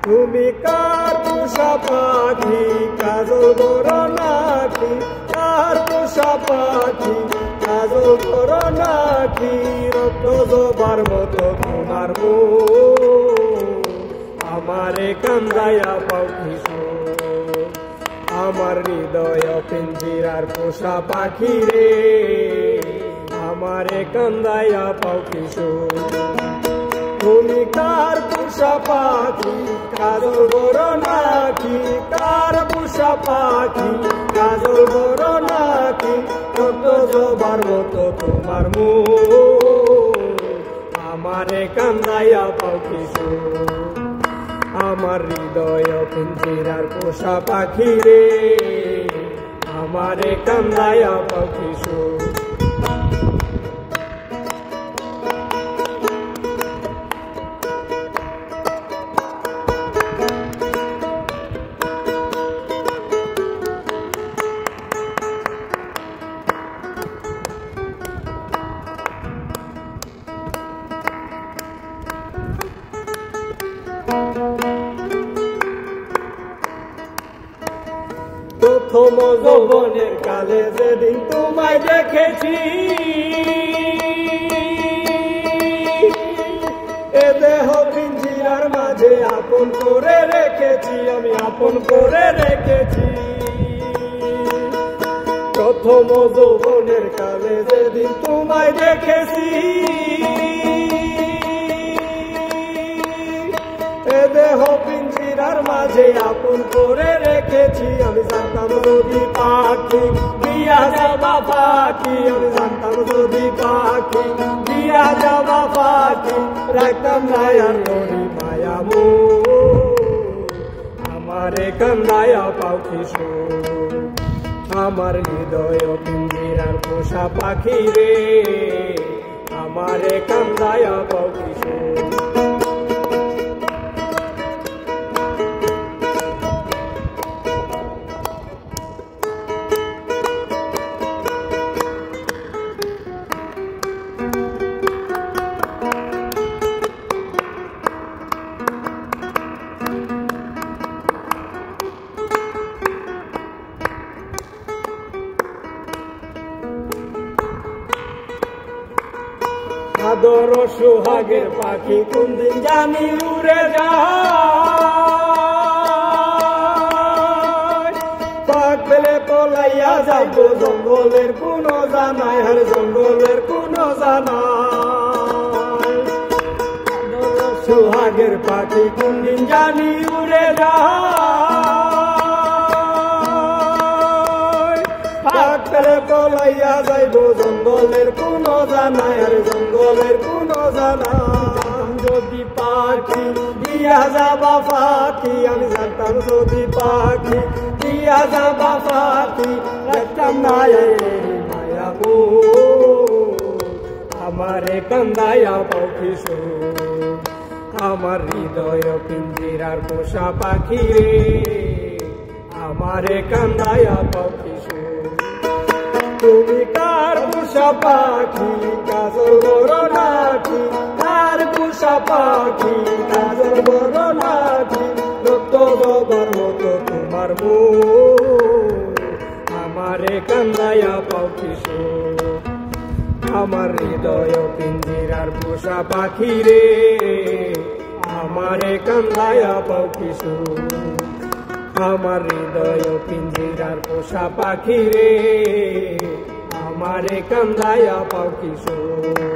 তুমি কার পোষা পাখি কাজল বড় নাকি, কার পোষা পাখি কাজল বড় নাকি, রক্ত জবার মতো তোমার মন, আমারে কান্দায়া পাও কিশোর, আমার হৃদয় পিঞ্জিরার পোষা পাখি রে, আমারে কান্দায়া পাও কিশোর। তুমি কার পোষা পাখি কাজল বড় নাকি, কার পোষা পাখি কাজল বড় নাকি, রক্ত জবার মতো তোমার মন, আমারে কান্দায়া পাও কিশোর, আমার হৃদয় পিঞ্জিরার পোষা পাখি রে, আমারে কান্দায়া পাও কিশোর। প্রথম যৌবনের কালে যেদিন তোমায় দেখেছি, এ দেহ পিঞ্জিরার মাঝে আপন করে রেখেছি, আমি আপন করে রেখেছি। প্রথম যৌবনের কালে যেদিন তোমায় দেখেছি, এ দেহ পিঞ্জিরার মাঝে আপন করে রেখেছি, আমি জানতাম যদি পাখি দিয়া যাবা পাখি, আমি জানতাম যদি পাখি দিয়া যাবা পাখি, রাখতাম না আর তোরি মায়া মন, আমারে কান্দায়া পাও কিশোর, আমার হৃদয় পিঞ্জিরার পোষা পাখি রে, আমারে কান্দায়া পাও কিশোর। আদর সোহাগের পাখি কোনদিন জানি উড়ে যায়, পাক পেলে পলাইয়া যাইব জঙ্গলের কোন জানাই, আর জঙ্গলের কোন জানাই। আদর সোহাগের পাখি কোনদিন জানি উড়ে যায়, পাক পেলে পলাইয়া যাইব জঙ্গলের কোন জানাই, আর জঙ্গলের কোন জানাই। যদি পাখি দিয়া যাবা পাখি, আমি জানতাম যদি পাখি দিয়া যাবা পাখি, রাখতাম না মায়া মন, আমারে কান্দায়া পাও কিশোর, আমার হৃদয় পিঞ্জিরার পোষা পাখি রে, আমারে কান্দায়া পাও কিশোর। তুমি কার পোষা পাখি কাজল বড় নাকি, কার পোষা পাখি কাজল বড় নাকি, রক্ত জবার মতো তোমার মন, আমারে কান্দায়া পাও কিশোর, আমার হৃদয় পিঞ্জিরার পোষা পাখি রে, আমারে কান্দায়া পাও কিশোর, আমার হৃদয় পিঞ্জিরার পোষা পাখি রে, আমারে কান্দায়া পাও কিশোর।